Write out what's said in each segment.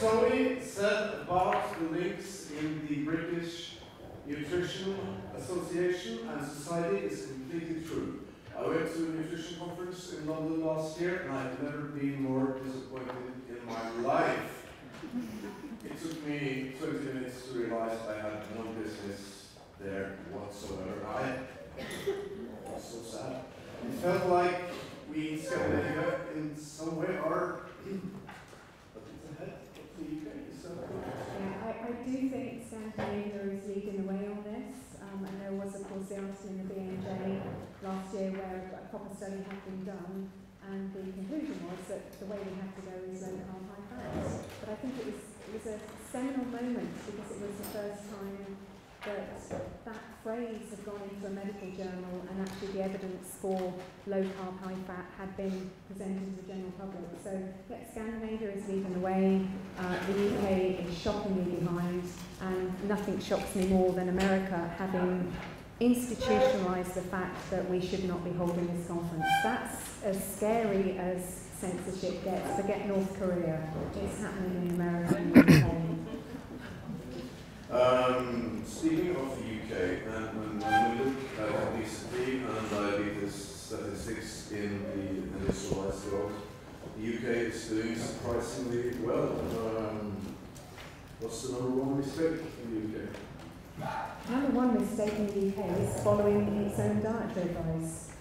Tony said about the links in the British Nutrition Association and Society is completely true. I went to a nutrition conference in London last year, and I've never been more disappointed in my life. It took me 20 minutes to realize I had no business there whatsoever. I was so sad. It felt like we in Scandinavia in some way are ahead of the UK. Is that correct? Yeah, I do think Scandinavia is leading the way on this. And there was, of course, the article in the BMJ last year where a proper study had been done, and the conclusion was that the way we have to go is low carb, high fat. But I think it was a seminal moment because it was the first time that that phrase had gone into a medical journal, and actually the evidence for low carb, high fat had been presented to the general public. So yeah, Scandinavia is leading the way, the UK is shockingly behind, and nothing shocks me more than America having institutionalised the fact that we should not be holding this conference. That's as scary as censorship gets. Forget North Korea, it's happening in America and the UK. Speaking of the UK, and when we look at obesity and diabetes statistics in the industrialized world, the UK is doing surprisingly well. What's the number one mistake in the UK? Number one mistake in the UK is following its own dietary advice.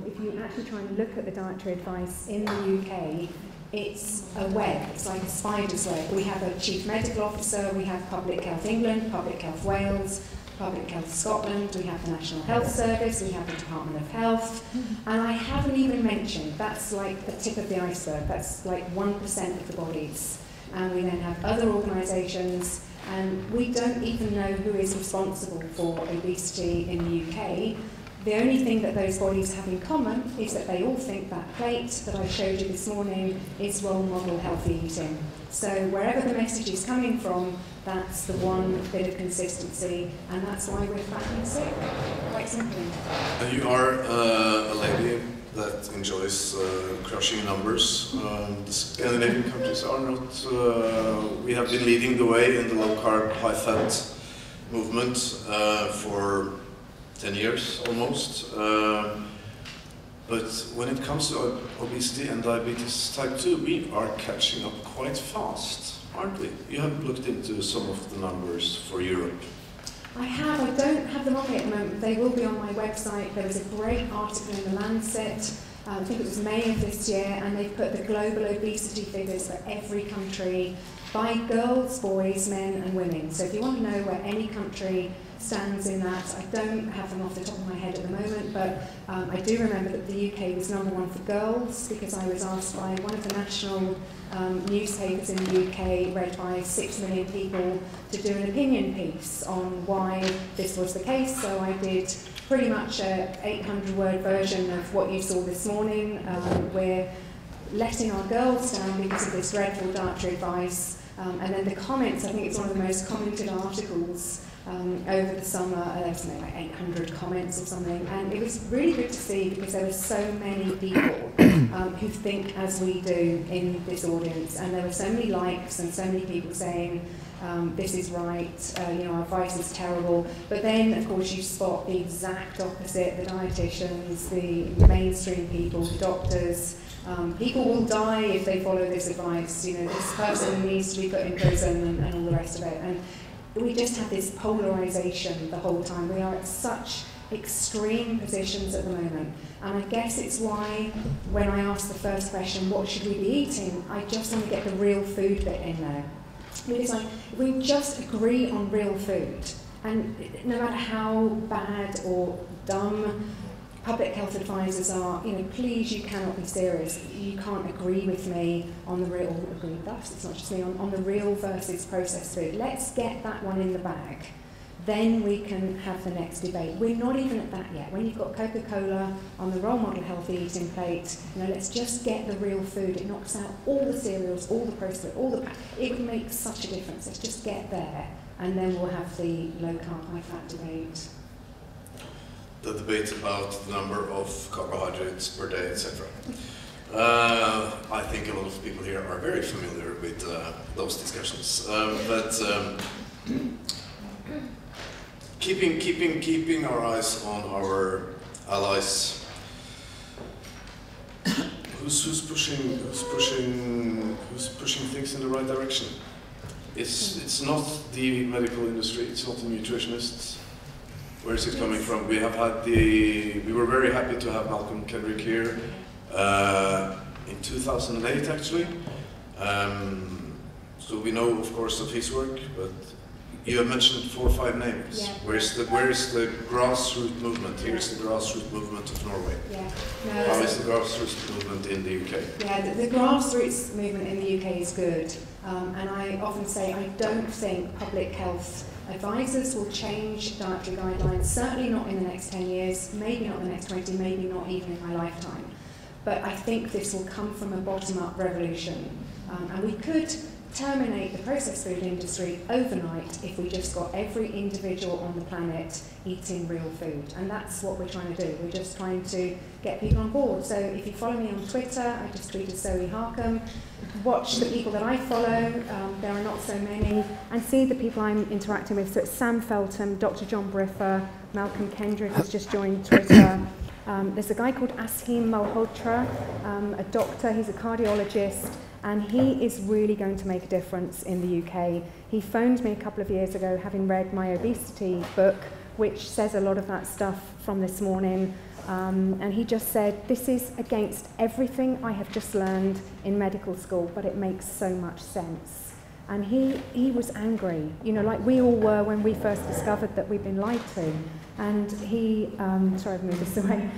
If you actually try and look at the dietary advice in the UK, it's a web, it's like a spider's web. We have a chief medical officer, we have Public Health England, Public Health Wales, Public Health Scotland, we have the National Health Service, we have the Department of Health, and I haven't even mentioned, that's like the tip of the iceberg, that's like 1% of the bodies. And we then have other organisations, and we don't even know who is responsible for obesity in the UK. The only thing that those bodies have in common is that they all think that plate that I showed you this morning is role model healthy eating. So wherever the message is coming from, that's the one bit of consistency, and that's why we're fat and sick, quite simply. And you are a lady that enjoys crushing numbers. The Scandinavian countries are not, we have been leading the way in the low carb, high fat movement for 10 years almost, but when it comes to obesity and diabetes type 2, we are catching up quite fast, aren't we? You have looked into some of the numbers for Europe. I have. I don't have them on me at the moment. They will be on my website. There was a great article in the Lancet, I think it was May of this year, and they put the global obesity figures for every country by girls, boys, men and women. So if you want to know where any country stands in that, I don't have them off the top of my head at the moment, but I do remember that the UK was #1 for girls, because I was asked by one of the national newspapers in the UK, read by 6 million people, to do an opinion piece on why this was the case. So I did pretty much a 800-word version of what you saw this morning. We're letting our girls down because of this dreadful dietary advice. And then the comments, I think it's one of the most commented articles over the summer. There was something like 800 comments or something, and it was really good to see, because there were so many people who think as we do in this audience, and there were so many likes and so many people saying this is right, you know, our advice is terrible. But then, of course, you spot the exact opposite: the dietitians, the mainstream people, the doctors. People will die if they follow this advice. You know, this person needs to be put in prison, and all the rest of it. And we just have this polarisation the whole time. We are at such extreme positions at the moment. And I guess it's why, when I ask the first question, what should we be eating, I just want to get the real food bit in there. Because if we just agree on real food, and no matter how bad or dumb public health advisors are, you know, please, you cannot be serious. You can't agree with me on the real, agree with us, it's not just me, on the real versus processed food. Let's get that one in the bag. Then we can have the next debate. We're not even at that yet. When you've got Coca-Cola on the role model healthy eating plate, you know, let's just get the real food. It knocks out all the cereals, all the processed food, all the it would make such a difference. Let's just get there, and then we'll have the low carb, high fat debate. The debate about the number of carbohydrates per day, etc. I think a lot of people here are very familiar with those discussions, but keeping our eyes on our allies. Who's pushing things in the right direction? It's not the medical industry. It's not the nutritionists. Where is it coming from? We were very happy to have Malcolm Kendrick here in 2008, actually. So we know, of course, of his work, but you have mentioned 4 or 5 names. Yeah. Where is the grassroots movement? Here's the grassroots movement of Norway. Yeah. How is the grassroots movement in the UK? Yeah, the grassroots movement in the UK is good. And I often say I don't think public health advisors will change dietary guidelines, certainly not in the next 10 years, maybe not in the next 20, maybe not even in my lifetime. But I think this will come from a bottom-up revolution. And we could terminate the processed food industry overnight if we just got every individual on the planet eating real food. And that's what we're trying to do. We're just trying to get people on board. So if you follow me on Twitter, I just tweeted Zoe Harcum. Watch the people that I follow, there are not so many, and see the people I'm interacting with. So it's Sam Feltham, Dr. John Briffa, Malcolm Kendrick has just joined Twitter. There's a guy called Asheem Malhotra, a doctor, he's a cardiologist, and he is really going to make a difference in the UK. He phoned me a couple of years ago, having read my obesity book, which says a lot of that stuff from this morning. And he just said, this is against everything I have just learned in medical school, but it makes so much sense. And he was angry, you know, like we all were when we first discovered that we've been lied to. And he, sorry I've moved this away,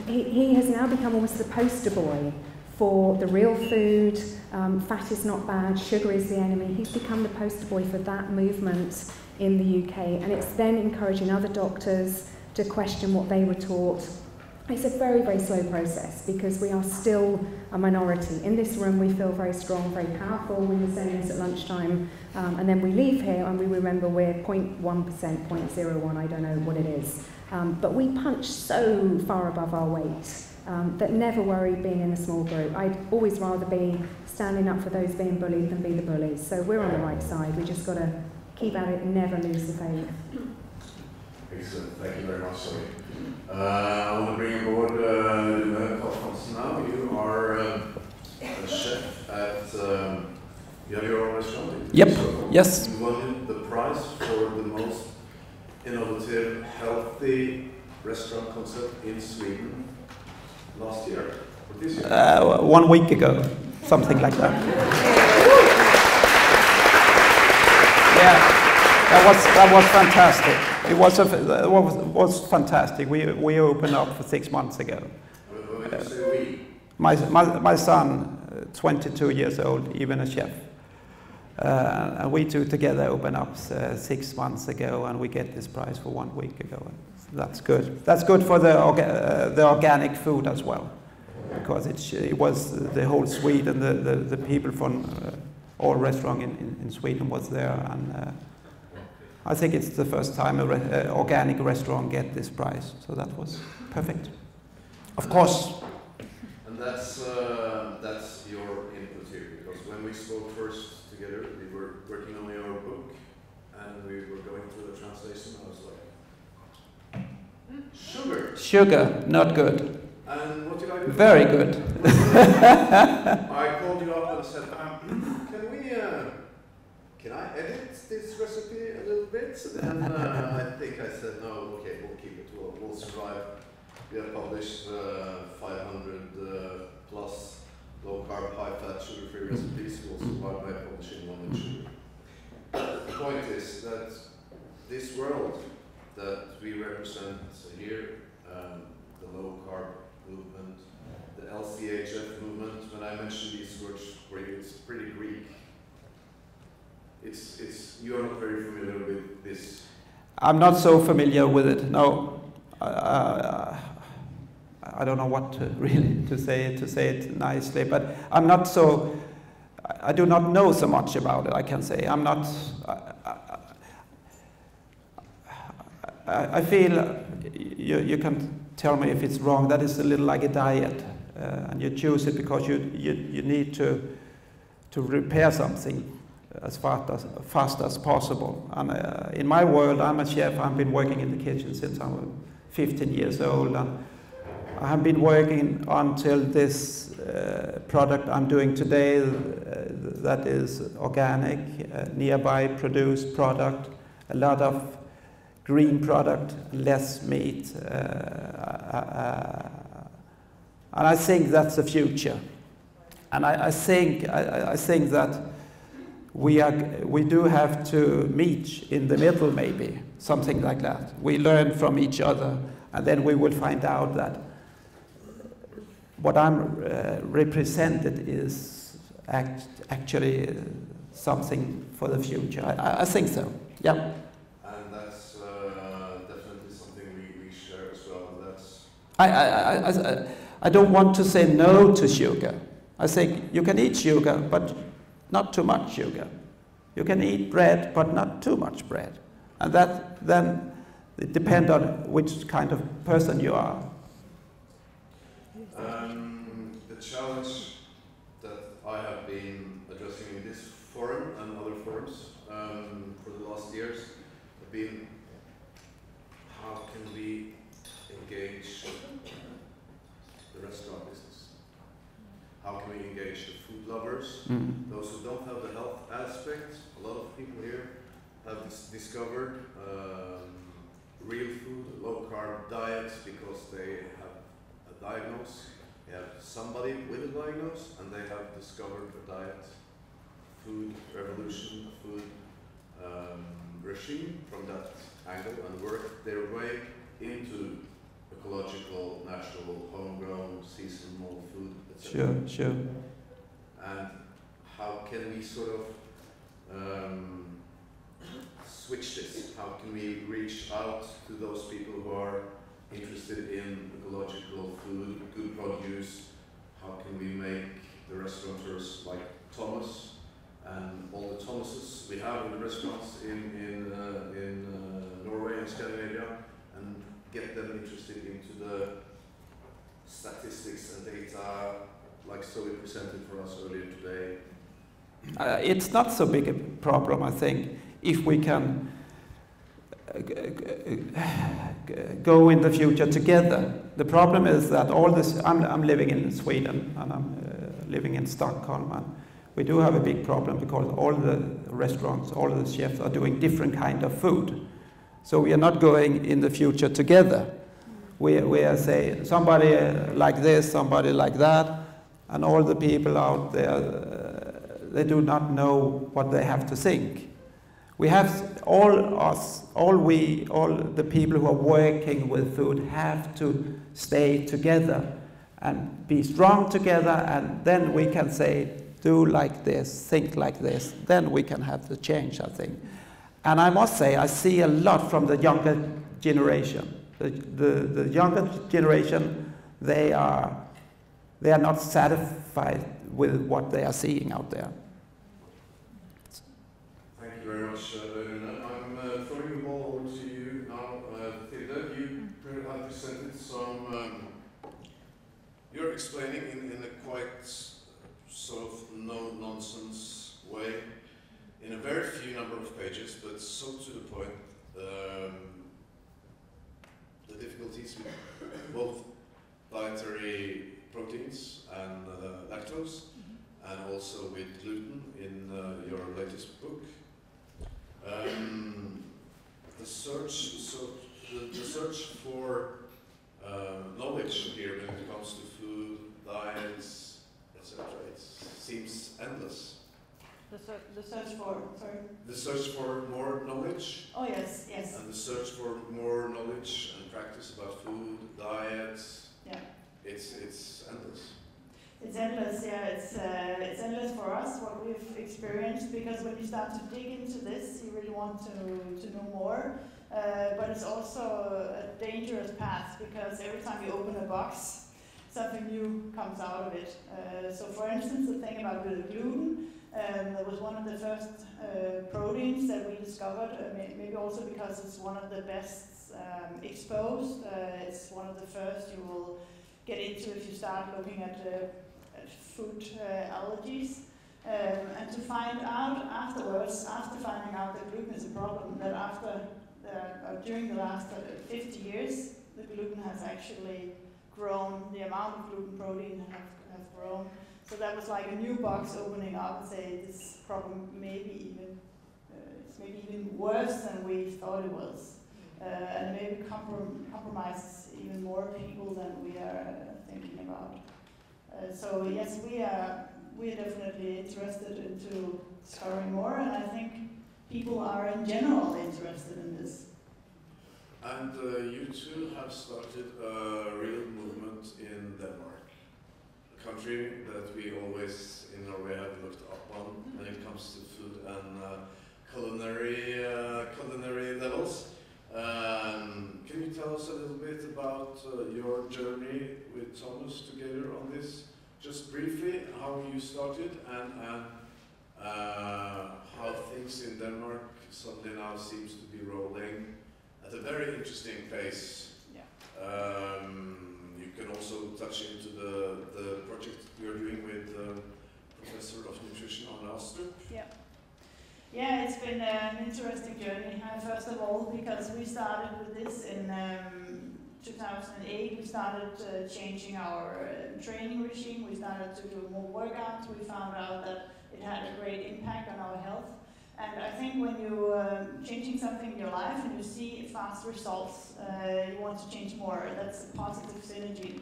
he has now become almost the poster boy for the real food, fat is not bad, sugar is the enemy. He's become the poster boy for that movement in the UK. And it's then encouraging other doctors to question what they were taught. It's a very, very slow process because we are still a minority. In this room we feel very strong, very powerful. We were saying this at lunchtime, and then we leave here and we remember we're 0.1%, 0.01, I don't know what it is. But we punch so far above our weight that never worry being in a small group. I'd always rather be standing up for those being bullied than be the bullies. So we're on the right side. We just got to keep at it and never lose the faith. Excellent. Thank you very much, Zoe. I want to bring aboard Høstkonferansen now. You are a chef at, you have your own restaurant? Yep, yes. You won the prize for the most innovative, healthy restaurant concept in Sweden last year, or this year? 1 week ago, something like that. Yeah. That was fantastic. It was fantastic. We opened up for 6 months ago. When you say we? My son, 22 years old, even a chef. And we two together opened up 6 months ago, and we get this prize for 1 week ago. That's good. That's good for the organic food as well, because it was the whole Sweden, the people from all restaurants in Sweden was there, and I think it's the first time an organic restaurant get this prize, so that was perfect. Of course. And that's your input here, because when we spoke first together, we were working on your book, and we were going through the translation. I was like, sugar. Sugar, not good. And what did I do? Very good. I called you up and said, can I edit this recipe a little bit? And I think I said, no, okay, we'll keep it, we'll survive. We have published 500 plus low-carb, high-fat, sugar-free recipes. We'll survive by publishing one with sugar. The point is that this world that we represent here, the low-carb movement, the LCHF movement, when I mention these words for you, it's pretty Greek. You're not very familiar with this. I'm not so familiar with it. No, I don't know what to really to say it nicely. But I'm not so. I do not know so much about it. I can say I'm not. I feel you can tell me if it's wrong. That is a little like a diet. and you choose it because you need to repair something as fast as possible. And in my world, I'm a chef. I've been working in the kitchen since I was 15 years old, and I have been working until this product I'm doing today that is organic, nearby produced product, a lot of green product, less meat, and I think that's the future. And I think that we do have to meet in the middle, maybe something like that. We learn from each other, and then we will find out that what I'm represented is actually something for the future. I think so. Yeah. And that's definitely something we share as well. And that's. I don't want to say no to sugar. I think you can eat sugar, but not too much sugar. You can eat bread, but not too much bread. And that then it depends on which kind of person you are. The challenge that I have been addressing in this forum and other forums for the last years have been how can we engage the restaurant business? How can we engage the food lovers, those who don't have the health aspect? A lot of people here have discovered real food, low carb diets because they have a diagnosis. They have somebody with a diagnosis, and they have discovered a diet, food revolution, food regime from that angle, and work their way into ecological, natural, homegrown, seasonal food, etc. Sure. And how can we sort of switch this? How can we reach out to those people who are interested in ecological food, good produce? How can we make the restaurateurs like Thomas and all the Thomases we have in the restaurants in Norway and Scandinavia, and get them interested into the statistics and data like Zoe presented for us earlier today? It's not so big a problem, I think, if we can go in the future together. The problem is that all this, I'm living in Sweden, and I'm living in Stockholm, and we do have a big problem because all the restaurants, all the chefs are doing different kind of food. So we are not going in the future together. We are saying somebody like this, somebody like that, and all the people out there, they do not know what they have to think. We have all the people who are working with food have to stay together and be strong together, and then we can say, do like this, think like this, then we can have the change, I think. And I must say, I see a lot from the younger generation. The younger generation, they are not satisfied with what they are seeing out there. Thank you very much, Rune. I'm throwing the ball over to you now. Tilde, you have presented some, you're explaining in a quite sort of no-nonsense way, in a very few number of pages, but so to the point, the difficulties with both dietary proteins and lactose, and also with gluten in your latest book. The search for knowledge here when it comes to food, diets, etc. It seems endless. The search for, sorry? The search for more knowledge. Oh yes, yes. And the search for more knowledge and practice about food, diets. Yeah. It's endless. It's endless, yeah. It's endless for us, what we've experienced, because when you start to dig into this, you really want to know more. But it's also a dangerous path, because every time you open a box, something new comes out of it. So for instance, the thing about the gluten, that was one of the first proteins that we discovered, maybe also because it's one of the best exposed. It's one of the first you will get into if you start looking at food allergies. And to find out afterwards, after finding out that gluten is a problem, that during the last 50 years, the gluten has actually grown, the amount of gluten protein have grown. So that was like a new box opening up and say this problem maybe even worse than we thought it was, and maybe compromises even more people than we are thinking about. So yes, we are definitely interested into discovering more, and I think people are in general interested in this. And you two have started a real movement in Denmark, a country that we always in Norway have looked up on when it comes to food and culinary levels. Can you tell us a little bit about your journey with Thomas together on this? Just briefly, how you started and how things in Denmark suddenly now seems to be rolling at a very interesting pace. Yeah. You can also touch into the project you're doing with Professor of Nutrition on Astrup. Yeah. Yeah, it's been an interesting journey. First of all, because we started with this in 2008, we started changing our training regime. We started to do more workouts. We found out that it had a great impact on our health. And I think when you're changing something in your life and you see fast results, you want to change more. That's a positive synergy.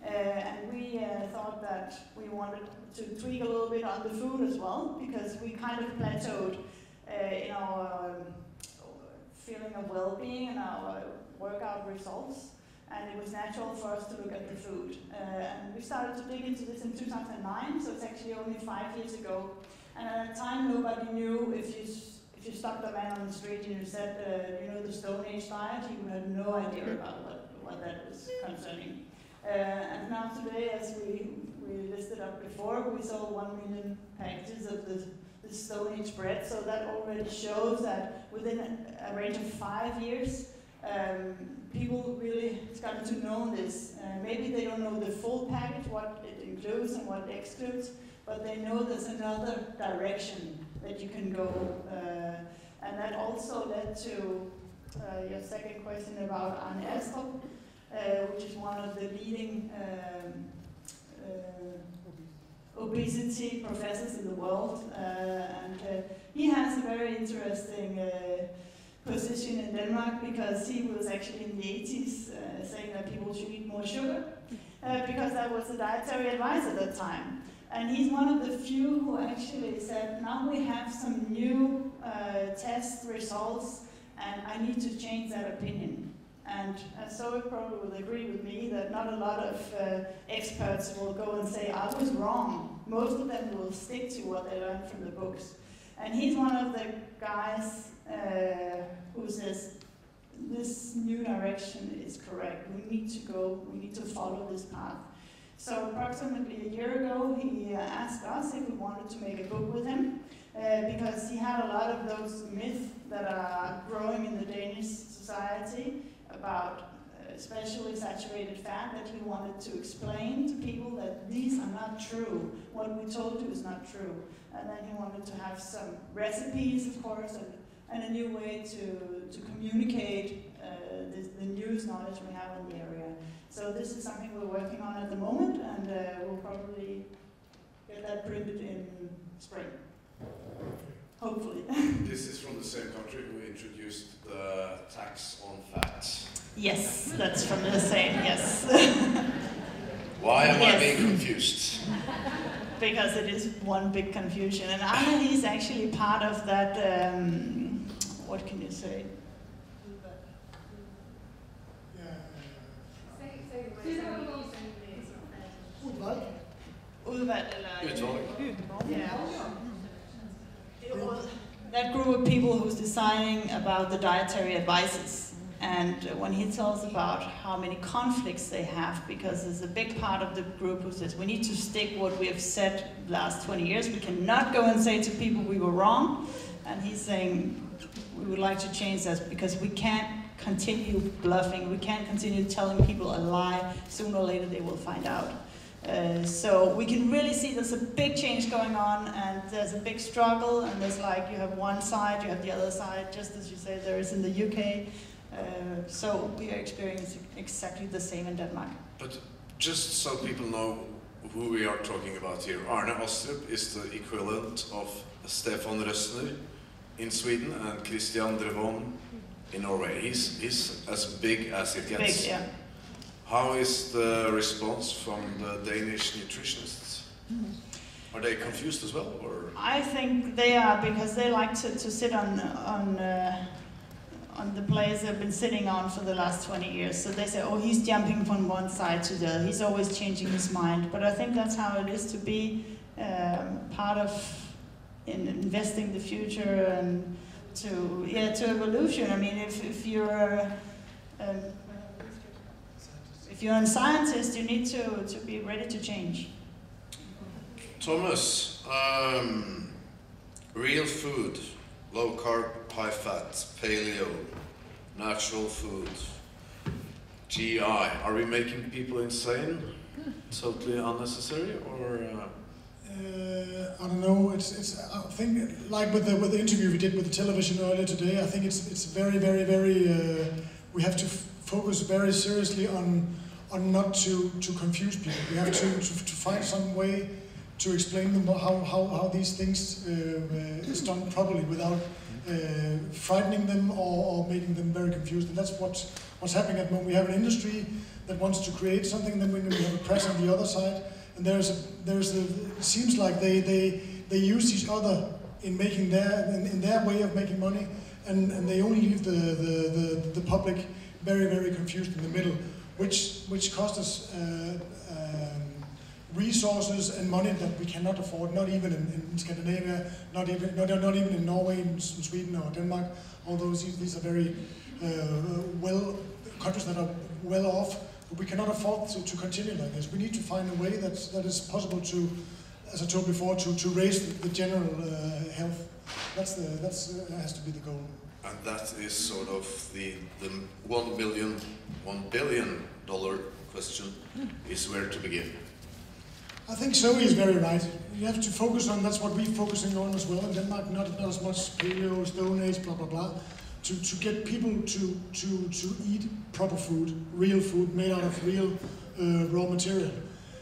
And we thought that we wanted to tweak a little bit on the food as well, because we kind of plateaued in our feeling of well-being and our workout results. And it was natural for us to look at the food. And we started to dig into this in 2009, so it's actually only 5 years ago. And at that time, nobody knew if you stopped a man on the street and you said, you know, the Stone Age diet, he would have no idea about what that was concerning. And now today, as we listed up before, we sold 1 million packages of the Stone Age bread. So that already shows that within a range of 5 years, people really started to know this. Maybe they don't know the full package, what it includes and what it excludes, but they know there's another direction that you can go. And that also led to your second question about Panelsamtale, which is one of the leading obesity professors in the world. And he has a very interesting position in Denmark, because he was actually in the 80s saying that people should eat more sugar, because that was the dietary advice at that time. And he's one of the few who actually said, now we have some new test results and I need to change that opinion. And so you probably will agree with me that not a lot of experts will go and say, I was wrong. Most of them will stick to what they learned from the books. And he's one of the guys who says, this new direction is correct. We need to go, we need to follow this path. So approximately a year ago, he asked us if we wanted to make a book with him, because he had a lot of those myths that are growing in the Danish society about especially saturated fat, that he wanted to explain to people that these are not true. What we told you is not true. And then he wanted to have some recipes, of course, and a new way to communicate the newest knowledge we have in the area. So this is something we're working on at the moment, and we'll probably get that printed in spring. Hopefully. This is from the same country who introduced the tax on fat. Yes, that's from the same, yes. Why am I being confused? Because it is one big confusion. And Anna is actually part of that, what can you say? That group of people who's deciding about the dietary advices. And when he tells about how many conflicts they have, because there's a big part of the group who says we need to stick what we have said the last 20 years. We cannot go and say to people we were wrong. And he's saying we would like to change that because we can't continue bluffing. We can't continue telling people a lie. Sooner or later they will find out. So we can really see there's a big change going on, and there's a big struggle, and there's like, you have one side, you have the other side, just as you say there is in the UK. So we are experiencing exactly the same in Denmark. But just so people know who we are talking about here, Arne Astrup is the equivalent of Stefan Røsner in Sweden and Christian Drevon in Norway. He's as big as it gets. Big, yeah. How is the response from the Danish nutritionists? Are they confused as well, or? I think they are, because they like to sit on the place they've been sitting on for the last 20 years. So they say, oh, he's jumping from one side to the other. He's always changing his mind. But I think that's how it is to be part of investing the future and to evolution. I mean, if you're a scientist, you need to be ready to change. Thomas, real food, low carb, high fat, paleo, natural food, GI. Are we making people insane? Totally unnecessary, or? I don't know. It's. I think, like with the interview we did with the television earlier today, I think it's very. We have to focus very seriously on not to confuse people. We have to find some way to explain them how these things is done properly without frightening them or making them very confused. And that's what's happening at the moment. We have an industry that wants to create something, then we have a press on the other side, and it seems like they use each other in making in their way of making money, and they only leave the public very confused in the middle, which costs us resources and money that we cannot afford, not even in Scandinavia, not even in Norway, in Sweden or Denmark. Although these are very countries that are well off, but we cannot afford to continue like this. We need to find a way that is possible to, as I told before, to raise the general health. That has to be the goal. And that is sort of the $1 billion question, is where to begin. I think Zoe is very right. You have to focus on, that's what we're focusing on as well in Denmark, not as much paleo, stone age, blah blah blah, to get people to eat proper food, real food made out of real raw material.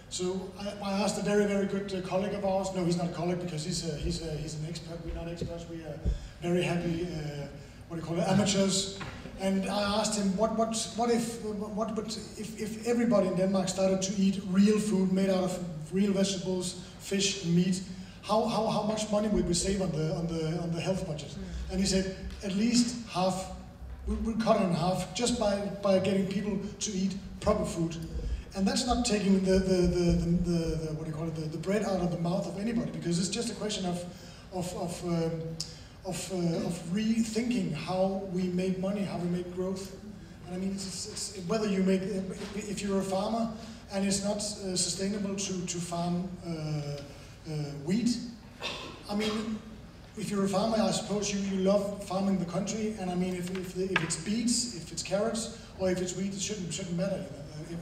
So I asked a very good colleague of ours. No, he's not a colleague because he's an expert. We're not experts. We are very happy amateurs. And I asked him, what if everybody in Denmark started to eat real food made out of real vegetables, fish, and meat? How much money would we save on the health budget? And he said, at least half. We'll cut it in half just by getting people to eat proper food. And that's not taking the bread out of the mouth of anybody, because it's just a question of rethinking how we make money, how we make growth. And I mean, it's whether you make, if you're a farmer and it's not sustainable to farm wheat. I mean, if you're a farmer, I suppose you love farming the country. And I mean, if it's beets, if it's carrots, or if it's wheat, it shouldn't matter.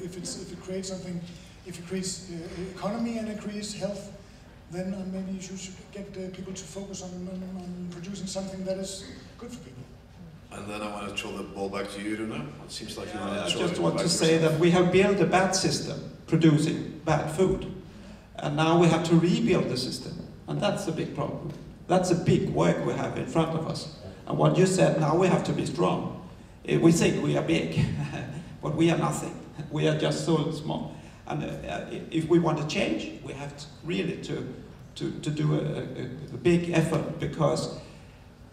If it creates something, if it creates economy and it creates health, then maybe you should get people to focus on producing something that is good for people. And then I want to throw the ball back to you, Rune. It seems like you want to I throw just it want back to say yourself. that we have built a bad system producing bad food. And now we have to rebuild the system. And that's a big problem. That's a big work we have in front of us. And what you said, now we have to be strong. We think we are big, but we are nothing. We are just so small. And if we want to change, we have to really to do a big effort, because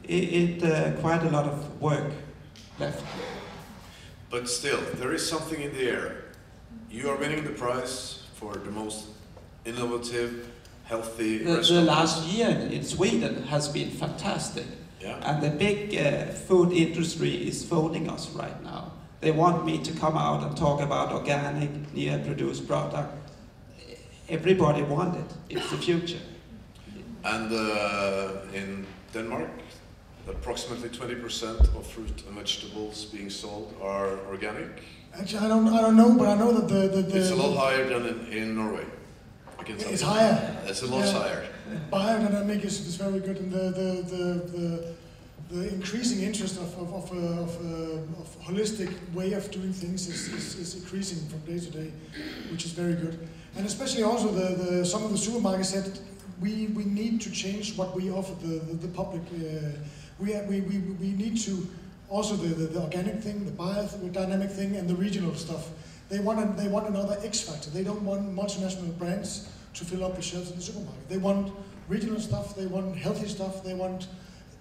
it quite a lot of work left. But still, there is something in the air. You are winning the prize for the most innovative, healthy The restaurant. last year in Sweden has been fantastic. Yeah. And the big food industry is phoning us right now. They want me to come out and talk about organic, near-produced product. Everybody wants it. It's the future. And in Denmark, approximately 20% of fruit and vegetables being sold are organic. Actually, I don't know, but I know that the It's a lot higher than in Norway. I can tell it's you. higher. It's a lot higher. Biodynamic is very good, and the increasing interest of holistic way of doing things is increasing from day to day, which is very good. And especially also some of the supermarkets said we need to change what we offer the public. We need to also the organic thing, the biodynamic thing, and the regional stuff. They want another X factor. They don't want multinational brands to fill up the shelves in the supermarket. They want regional stuff. They want healthy stuff. They want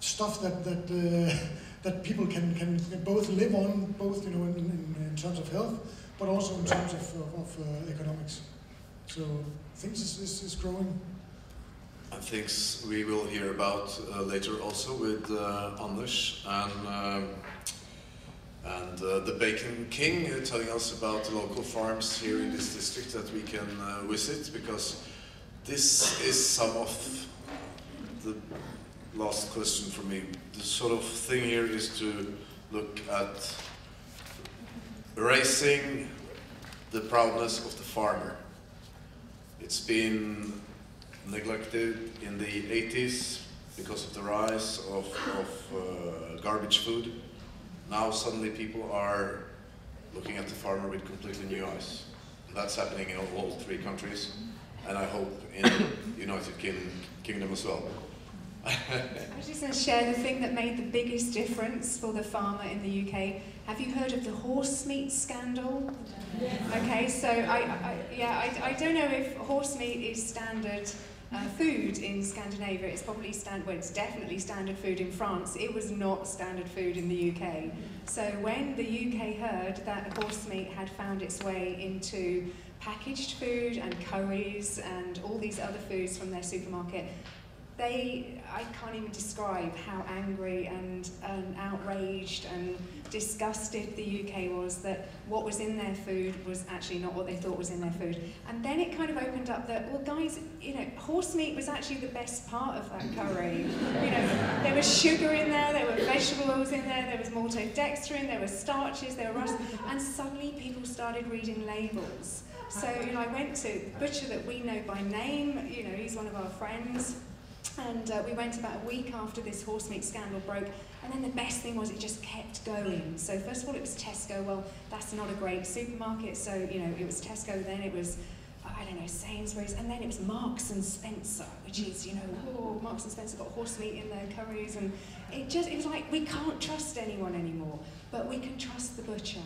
stuff that people can both live on, both in terms of health, but also in terms of economics. So things is growing. And things we will hear about later also with Anders and the Bacon King telling us about the local farms here in this district that we can visit, because this is some of the last question for me. The sort of thing here is to look at raising the proudness of the farmer. It's been neglected in the 80s because of the rise of garbage food. Now suddenly people are looking at the farmer with completely new eyes. And that's happening in all three countries, and I hope in the United Kingdom as well. I was just going to share the thing that made the biggest difference for the farmer in the UK. Have you heard of the horse meat scandal? Yes. Okay, so I don't know if horse meat is standard food in Scandinavia. It's probably it's definitely standard food in France. It was not standard food in the UK. So when the UK heard that horse meat had found its way into packaged food and curries and all these other foods from their supermarket, I can't even describe how angry and outraged and disgusted the UK was that what was in their food was actually not what they thought was in their food. And then it kind of opened up that, well guys, horse meat was actually the best part of that curry. There was sugar in there were vegetable oils in there was maltodextrin, there were starches, there were rust, and suddenly people started reading labels. So I went to the butcher that we know by name, he's one of our friends. And we went about a week after this horse meat scandal broke, and then the best thing was it just kept going. So first of all it was Tesco. Well, that's not a great supermarket, so it was Tesco, then it was, I don't know, Sainsbury's, and then it was Marks and Spencer, which is, Marks and Spencer got horse meat in their curries, and it was like, we can't trust anyone anymore, but we can trust the butcher.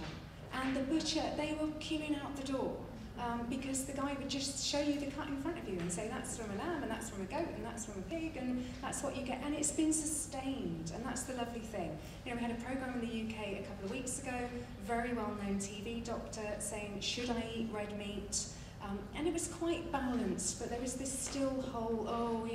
And the butcher, they were queuing out the door. Because the guy would just show you the cut in front of you and say that's from a lamb and that's from a goat and that's from a pig and that's what you get, and it's been sustained, and that's the lovely thing. We had a programme in the UK a couple of weeks ago, very well-known TV doctor saying, should I eat red meat? And it was quite balanced, but there was this still whole,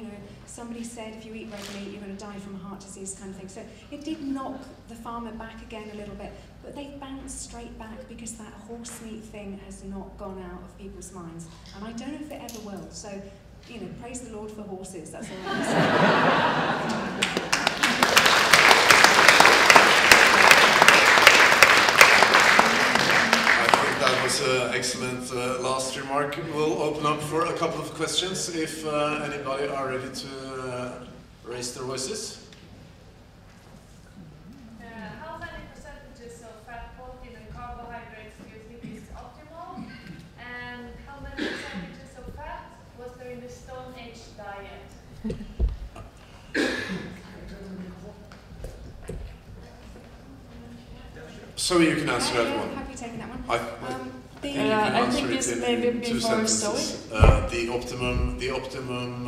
somebody said if you eat red meat you're going to die from heart disease kind of thing. So it did knock the farmer back again a little bit, but they bounced straight back because that horse meat thing has not gone out of people's minds. And I don't know if it ever will. So, praise the Lord for horses, that's all I'm saying. That was an excellent last remark. We'll open up for a couple of questions if anybody are ready to raise their voices. How many percentages of fat, protein and carbohydrates do you think is optimal? And how many percentages of fat was there in the Stone Age diet? So you can answer that one. Have you taken that one? I think it's maybe before sowing. The optimum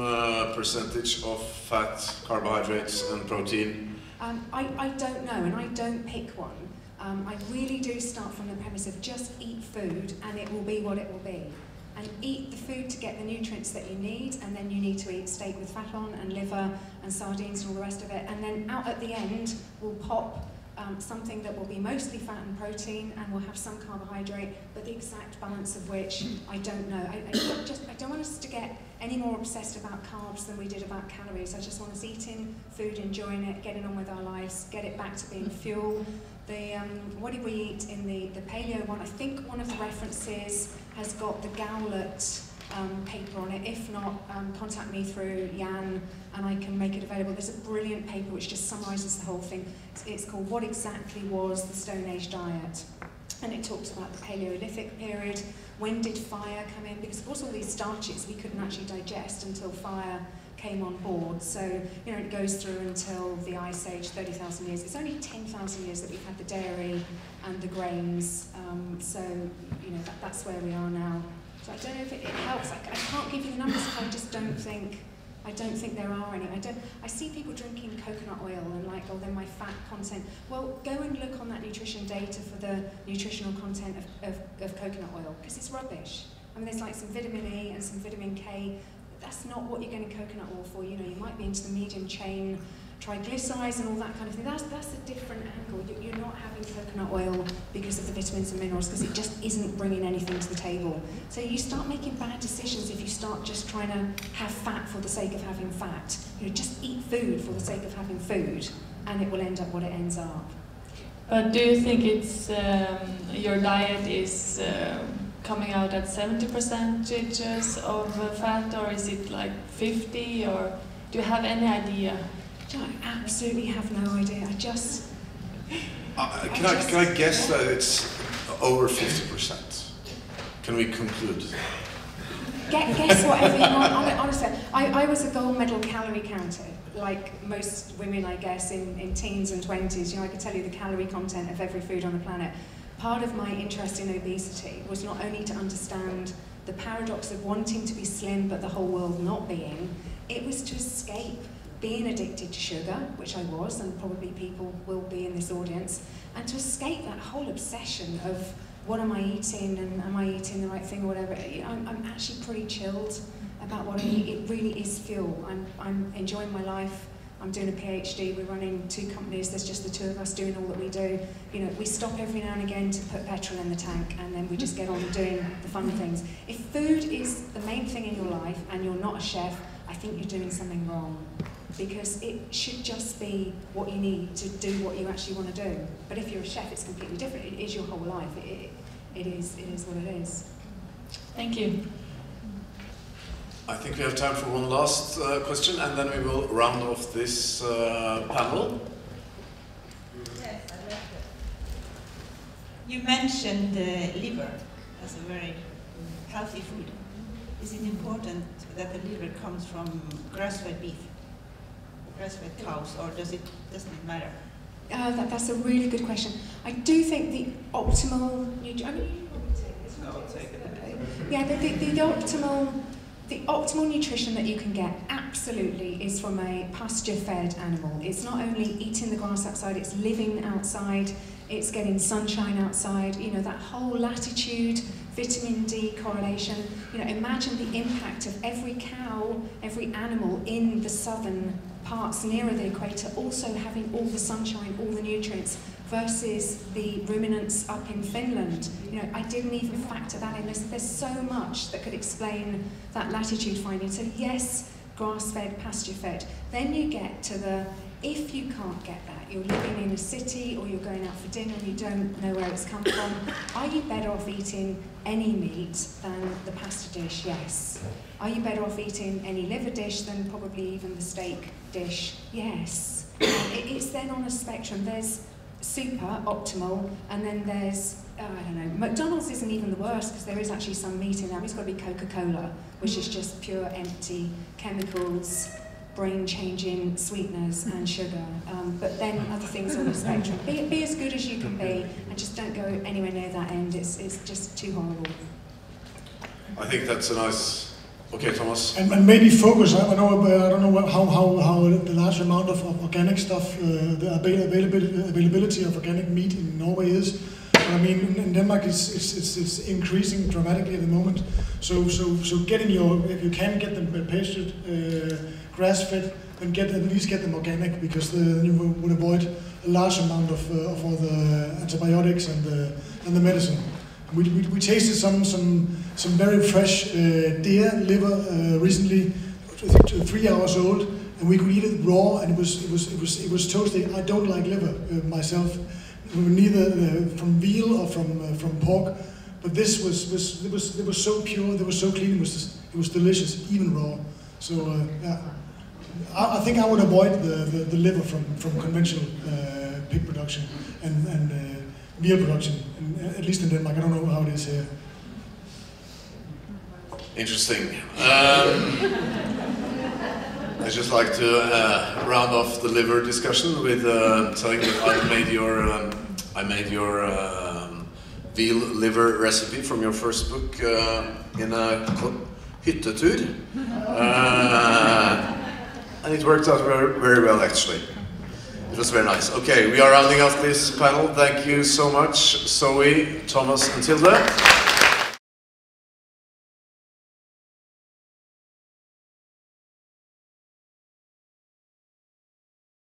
percentage of fat, carbohydrates, and protein. I don't know, and I don't pick one. I really do start from the premise of just eat food, and it will be what it will be. And eat the food to get the nutrients that you need, and then you need to eat steak with fat on, and liver, and sardines, and all the rest of it. And then out at the end, we'll pop something that will be mostly fat and protein and will have some carbohydrate, but the exact balance of which I don't know. I don't want us to get any more obsessed about carbs than we did about calories. I just want us eating food, enjoying it, getting on with our lives, get it back to being fuel. What did we eat in the paleo one? I think one of the references has got the Gowlet paper on it. If not, contact me through Jan and I can make it available. There's a brilliant paper which just summarises the whole thing. It's called What Exactly Was the Stone Age Diet? And it talks about the Paleolithic period. When did fire come in? Because of course all these starches we couldn't actually digest until fire came on board. So, you know, it goes through until the Ice Age, 30,000 years. It's only 10,000 years that we've had the dairy and the grains. So, you know, that's where we are now. So I don't know if it helps. I can't give you the numbers because I just don't think there are any. I see people drinking coconut oil and like, oh, then my fat content. Well, go and look on that nutrition data for the nutritional content of coconut oil, because it's rubbish. I mean, there's like some vitamin E and some vitamin K. That's not what you're getting coconut oil for. You know, you might be into the medium chain triglycerides and all that kind of thing. That's a different angle. You're not having coconut oil because of the vitamins and minerals, because it just isn't bringing anything to the table. So you start making bad decisions if you start just trying to have fat for the sake of having fat. You know, just eat food for the sake of having food, and it will end up what it ends up. But do you think it's your diet is coming out at 70% of fat, or is it like 50, or do you have any idea? I absolutely have no idea. Can I guess that it's over 50%? Can we conclude? Guess whatever you want. Honestly, I was a gold medal calorie counter, like most women, I guess, in teens and 20s. You know, I could tell you the calorie content of every food on the planet. Part of my interest in obesity was not only to understand the paradox of wanting to be slim but the whole world not being, it was to escape being addicted to sugar, which I was, and probably people will be in this audience, and to escape that whole obsession of what am I eating and am I eating the right thing or whatever. You know, I'm actually pretty chilled about what I eat. It really is fuel. I'm enjoying my life. I'm doing a PhD. We're running 2 companies. There's just the 2 of us doing all that we do. You know, we stop every now and again to put petrol in the tank, and then we just get on doing the fun things. If food is the main thing in your life and you're not a chef, I think you're doing something wrong. Because it should just be what you need to do what you actually want to do. But if you're a chef, it's completely different. It is your whole life. It is what it is. Thank you. I think we have time for one last question, and then we will round off this panel. Yes, I like that. You mentioned liver as a very healthy food. Is it important that the liver comes from grass-fed beef? Grass-fed cows, or doesn't it matter? That's a really good question. I do think the optimal. The optimal nutrition that you can get absolutely is from a pasture-fed animal. It's not only eating the grass outside; it's living outside. It's getting sunshine outside. You know, that whole latitude, vitamin D correlation. You know, imagine the impact of every cow, every animal in the southern parts nearer the equator also having all the sunshine, all the nutrients, versus the ruminants up in Finland. You know, I didn't even factor that in. There's so much that could explain that latitude finding. So yes, grass-fed, pasture-fed. Then you get to the, if you can't get that, you're living in a city or you're going out for dinner and you don't know where it's come from, are you better off eating any meat than the pasta dish? Yes. Are you better off eating any liver dish than probably even the steak dish? Yes. It's then on a spectrum. There's super optimal, and then there's, I don't know, McDonald's isn't even the worst because there is actually some meat in there. It's got to be Coca-Cola, which is just pure empty chemicals, brain-changing sweeteners and sugar. But then other things on the spectrum. Be as good as you can be, and just don't go anywhere near that end. It's just too horrible. I think that's a nice. Okay, Thomas. And maybe focus. I don't know how the large amount of organic stuff, the availability of organic meat in Norway is. But I mean, in Denmark, it's increasing dramatically at the moment. So getting if you can get them pastured, grass-fed, then at least get them organic, because then you would avoid a large amount of all the antibiotics and the medicine. We tasted some very fresh deer liver recently, 3 hours old, and we could eat it raw, and it was toasty. I don't like liver myself, neither from veal or from pork, but this was so pure, it was so clean, it was delicious, even raw. So yeah, I think I would avoid the liver from conventional pig production and veal production, at least in Denmark. I don't know how it is here. Interesting. I'd just like to round off the liver discussion with telling that I made your veal liver recipe from your first book in a hyttetur, and it worked out very well actually. It was very nice. Okay, we are rounding off this panel. Thank you so much, Zoe, Thomas and Tilde.